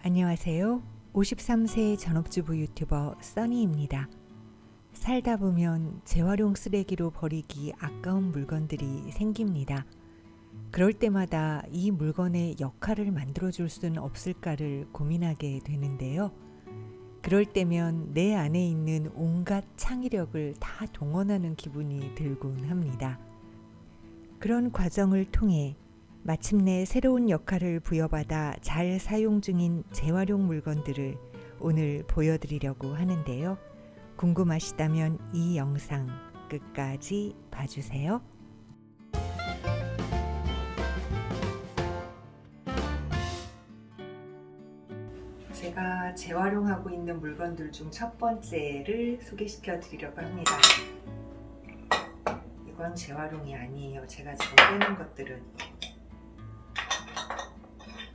안녕하세요. 53세 전업주부 유튜버 써니입니다. 살다 보면 재활용 쓰레기로 버리기 아까운 물건들이 생깁니다. 그럴 때마다 이 물건의 역할을 만들어줄 수는 없을까를 고민하게 되는데요. 그럴 때면 내 안에 있는 온갖 창의력을 다 동원하는 기분이 들곤 합니다. 그런 과정을 통해 마침내 새로운 역할을 부여받아 잘 사용 중인 재활용 물건들을 오늘 보여드리려고 하는데요. 궁금하시다면 이 영상 끝까지 봐주세요. 제가 재활용하고 있는 물건들 중 첫 번째를 소개시켜 드리려고 합니다. 이건 재활용이 아니에요. 제가 지금 빼는 것들은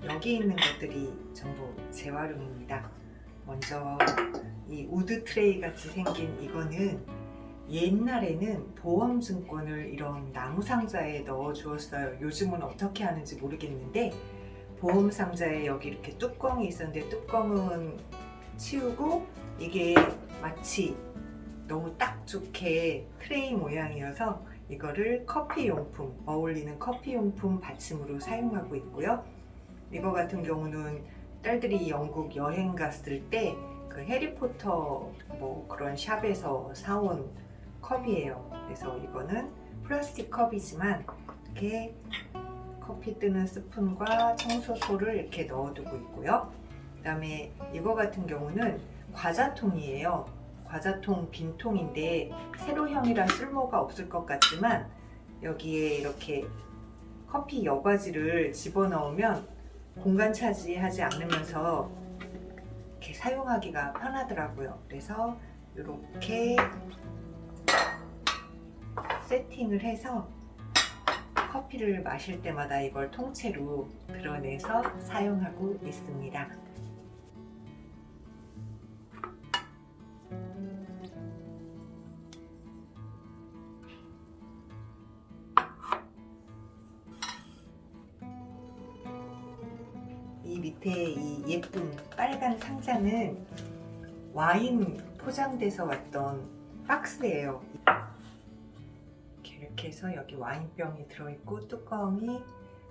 여기 있는 것들이 전부 재활용입니다. 먼저 이 우드 트레이 같이 생긴 이거는 옛날에는 보험증권을 이런 나무 상자에 넣어 주었어요. 요즘은 어떻게 하는지 모르겠는데 보험 상자에 여기 이렇게 뚜껑이 있었는데 뚜껑은 치우고 이게 마치 너무 딱 좋게 트레이 모양이어서 이거를 커피용품, 어울리는 커피용품 받침으로 사용하고 있고요. 이거 같은 경우는 딸들이 영국 여행 갔을 때 그 해리포터 뭐 그런 샵에서 사온 컵이에요. 그래서 이거는 플라스틱 컵이지만 이렇게 커피 뜨는 스푼과 청소소를 이렇게 넣어두고 있고요. 그 다음에 이거 같은 경우는 과자통이에요. 과자통 빈통인데 세로형이라 쓸모가 없을 것 같지만 여기에 이렇게 커피 여과지를 집어넣으면 공간 차지하지 않으면서 이렇게 사용하기가 편하더라고요. 그래서 이렇게 세팅을 해서 커피를 마실 때마다 이걸 통째로 드러내서 사용하고 있습니다. 이 밑에 이 예쁜 빨간 상자는 와인 포장돼서 왔던 박스예요. 이렇게 해서 여기 와인병이 들어있고 뚜껑이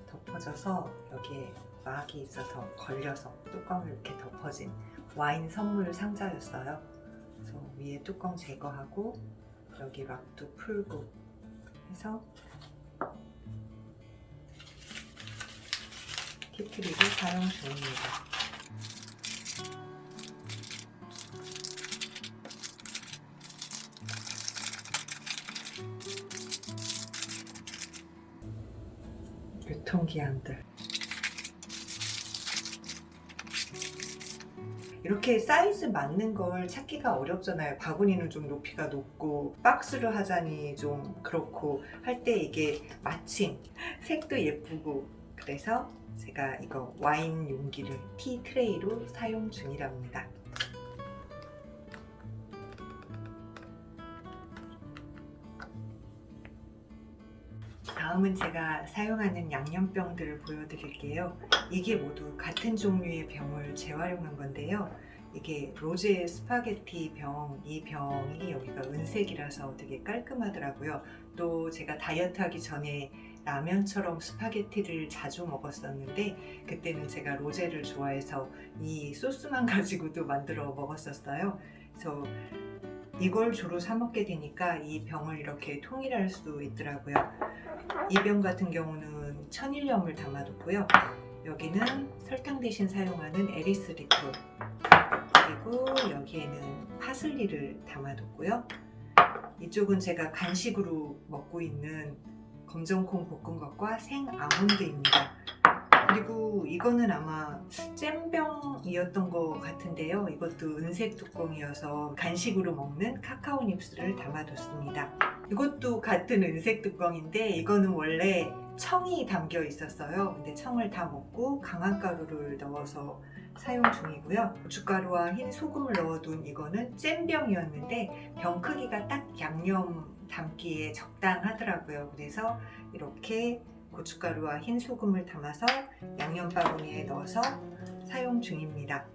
덮어져서 여기에 막이 있어서 걸려서 뚜껑을 이렇게 덮어진 와인 선물 상자였어요. 그래서 위에 뚜껑 제거하고 여기 막도 풀고 해서 키트리를 사용 중입니다. 유통기한들 이렇게 사이즈 맞는 걸 찾기가 어렵잖아요. 바구니는 좀 높이가 높고 박스를 하자니 좀 그렇고 할 때 이게 마침 색도 예쁘고 그래서 제가 이거 와인 용기를 티 트레이로 사용 중이랍니다. 다음은 제가 사용하는 양념병들을 보여드릴게요. 이게 모두 같은 종류의 병을 재활용한 건데요. 이게 로제 스파게티 병, 이 병이 여기가 은색이라서 되게 깔끔하더라고요. 또 제가 다이어트 하기 전에 라면처럼 스파게티를 자주 먹었었는데 그때는 제가 로제를 좋아해서 이 소스만 가지고도 만들어 먹었었어요. 그래서 이걸 주로 사 먹게 되니까 이 병을 이렇게 통일할 수 있더라고요. 이 병 같은 경우는 천일염을 담아뒀고요. 여기는 설탕 대신 사용하는 에리스 리콜, 그리고 여기에는 파슬리를 담아뒀고요. 이쪽은 제가 간식으로 먹고 있는 검정콩 볶은 것과 생 아몬드입니다. 그리고 이거는 아마 잼병이었던 것 같은데요. 이것도 은색 뚜껑이어서 간식으로 먹는 카카오 닙스를 담아뒀습니다. 이것도 같은 은색 뚜껑인데 이거는 원래 청이 담겨 있었어요. 근데 청을 다 먹고 강황가루를 넣어서 사용 중이고요. 고춧가루와 흰 소금을 넣어둔 이거는 잼병이었는데 병 크기가 딱 양념 담기에 적당하더라고요. 그래서 이렇게 고춧가루와 흰 소금을 담아서 양념 바구니에 넣어서 사용 중입니다.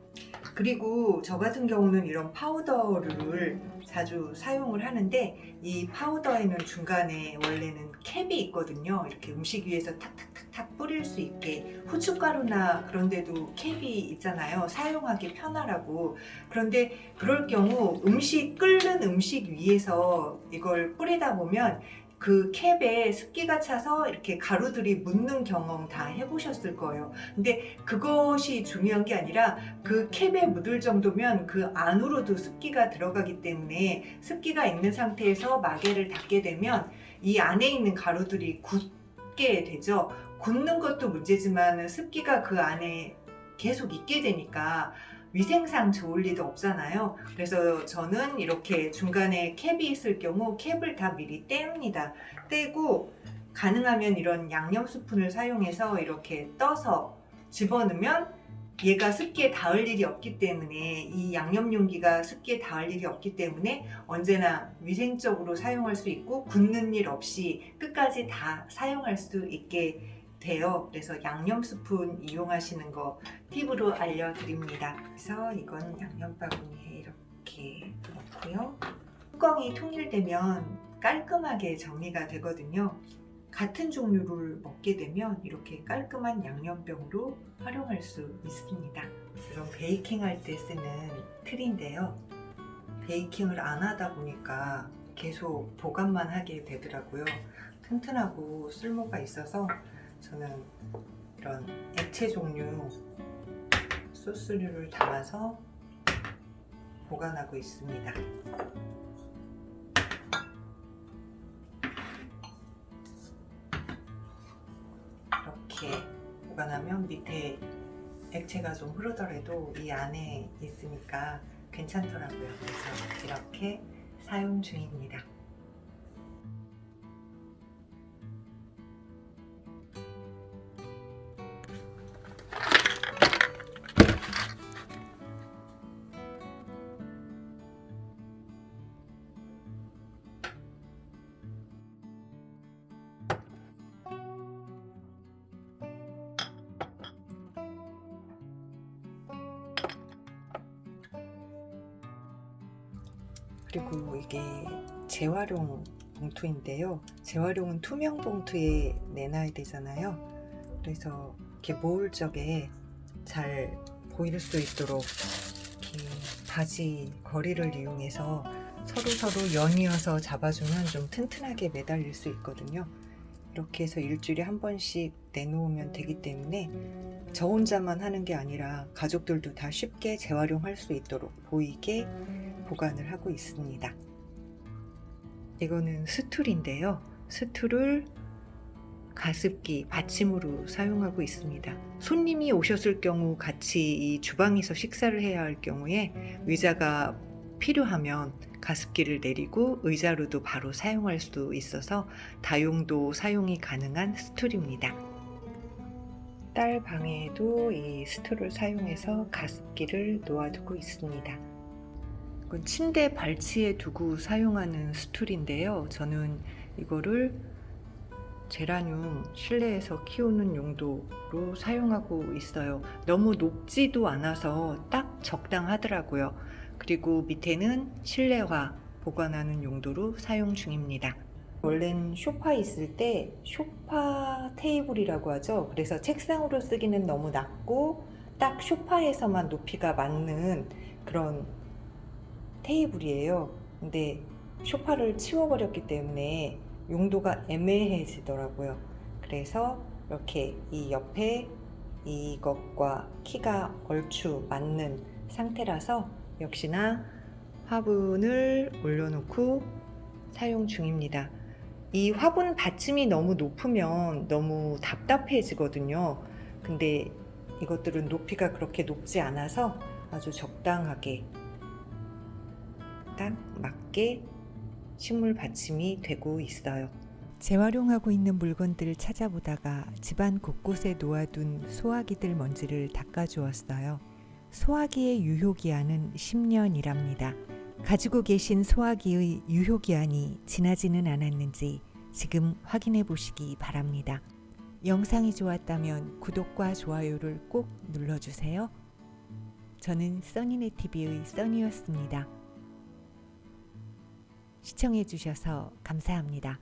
그리고 저 같은 경우는 이런 파우더를 자주 사용을 하는데, 이 파우더에는 중간에 원래는 캡이 있거든요. 이렇게 음식 위에서 탁탁탁탁 뿌릴 수 있게, 후춧가루나 그런 데도 캡이 있잖아요. 사용하기 편하라고. 그런데 그럴 경우 끓는 음식 위에서 이걸 뿌리다 보면 그 캡에 습기가 차서 이렇게 가루들이 묻는 경험 다 해보셨을 거예요. 근데 그것이 중요한 게 아니라 그 캡에 묻을 정도면 그 안으로도 습기가 들어가기 때문에, 습기가 있는 상태에서 마개를 닫게 되면 이 안에 있는 가루들이 굳게 되죠. 굳는 것도 문제지만 습기가 그 안에 계속 있게 되니까 위생상 좋을 리도 없잖아요. 그래서 저는 이렇게 중간에 캡이 있을 경우 캡을 다 미리 뗍니다. 떼고 가능하면 이런 양념 스푼을 사용해서 이렇게 떠서 집어넣으면 얘가 습기에 닿을 일이 없기 때문에, 이 양념 용기가 습기에 닿을 일이 없기 때문에 언제나 위생적으로 사용할 수 있고 굳는 일 없이 끝까지 다 사용할 수 있게 돼요. 그래서 양념 스푼 이용하시는 거 팁으로 알려드립니다. 그래서 이건 양념 바구니에 이렇게 넣고요. 뚜껑이 통일되면 깔끔하게 정리가 되거든요. 같은 종류를 먹게 되면 이렇게 깔끔한 양념병으로 활용할 수 있습니다. 이런 베이킹 할 때 쓰는 틀인데요. 베이킹을 안 하다 보니까 계속 보관만 하게 되더라고요. 튼튼하고 쓸모가 있어서 저는 이런 액체 종류 소스류를 담아서 보관하고 있습니다. 이렇게 보관하면 밑에 액체가 좀 흐르더라도 이 안에 있으니까 괜찮더라고요. 그래서 이렇게 사용 중입니다. 그리고 이게 재활용 봉투인데요. 재활용은 투명 봉투에 내놔야 되잖아요. 그래서 이렇게 모을 적에 잘 보일 수 있도록 이렇게 바지 거리를 이용해서 서로 연이어서 잡아주면 좀 튼튼하게 매달릴 수 있거든요. 이렇게 해서 일주일에 한 번씩 내놓으면 되기 때문에 저 혼자만 하는 게 아니라 가족들도 다 쉽게 재활용할 수 있도록 보이게 보관을 하고 있습니다. 이거는 스툴인데요. 스툴을 가습기 받침으로 사용하고 있습니다. 손님이 오셨을 경우 같이 이 주방에서 식사를 해야 할 경우에 의자가 필요하면 가습기를 내리고 의자로도 바로 사용할 수 있어서 다용도 사용이 가능한 스툴입니다. 딸 방에도 이 스툴을 사용해서 가습기를 놓아두고 있습니다. 이건 침대 발치에 두고 사용하는 스툴인데요. 저는 이거를 제라늄 실내에서 키우는 용도로 사용하고 있어요. 너무 높지도 않아서 딱 적당하더라고요. 그리고 밑에는 실내화 보관하는 용도로 사용 중입니다. 원래는 소파 있을 때 소파 테이블이라고 하죠. 그래서 책상으로 쓰기는 너무 낮고 딱 소파에서만 높이가 맞는 그런 테이블이에요. 근데 소파를 치워버렸기 때문에 용도가 애매해지더라고요. 그래서 이렇게 이 옆에 이것과 키가 얼추 맞는 상태라서 역시나 화분을 올려놓고 사용 중입니다. 이 화분 받침이 너무 높으면 너무 답답해지거든요. 근데 이것들은 높이가 그렇게 높지 않아서 아주 적당하게 딱 맞게 식물 받침이 되고 있어요. 재활용하고 있는 물건들을 찾아보다가 집안 곳곳에 놓아둔 소화기들 먼지를 닦아주었어요. 소화기의 유효기한은 10년이랍니다. 가지고 계신 소화기의 유효기한이 지나지는 않았는지 지금 확인해 보시기 바랍니다. 영상이 좋았다면 구독과 좋아요를 꼭 눌러주세요. 저는 써니네TV의 써니였습니다. 시청해주셔서 감사합니다.